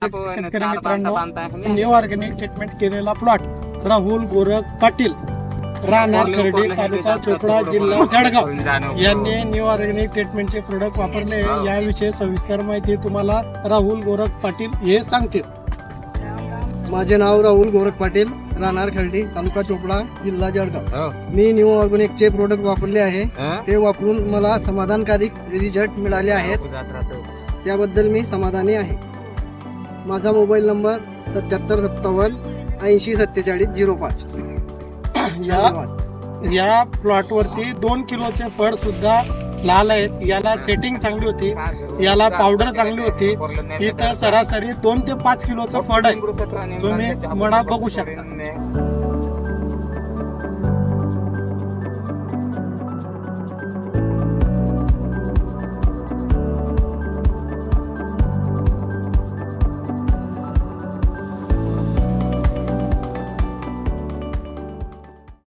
शेतकरी मित्रांनो, new organic treatment केलेला प्लॉट राहुल गोरख पाटील, राहणार खर्डी, तालुका चोपडा, जिल्हा जळगाव यांनी न्यू ऑर्गॅनिक ट्रीटमेंटचे प्रोडक्ट वापरले. याविषयी सविस्तर माहिती तुम्हाला राहुल गोरख पाटील हे सांगतील. माझे नाव राहुल गोरख पाटील, राहणार खर्डी, तालुका चोपडा, जिल्हा जळगाव. मी न्यू ऑर्गॅनिकचे प्रोडक्ट वापरले आहे. ते वापरून मला समाधानकारक रिझल्ट मिळाले आहेत. त्याबद्दल मी समाधानी आहे. माझा मोबाईल नंबर 7757804705. या प्लॉट वरती 2 किलोचे फळ सुद्धा लाल आहेत. याला सेटिंग चांगली होती, याला पावडर चांगली होती. इथं सरासरी 2 ते 5 किलोचं फळ आहे. तुम्ही मळा बघू शकता.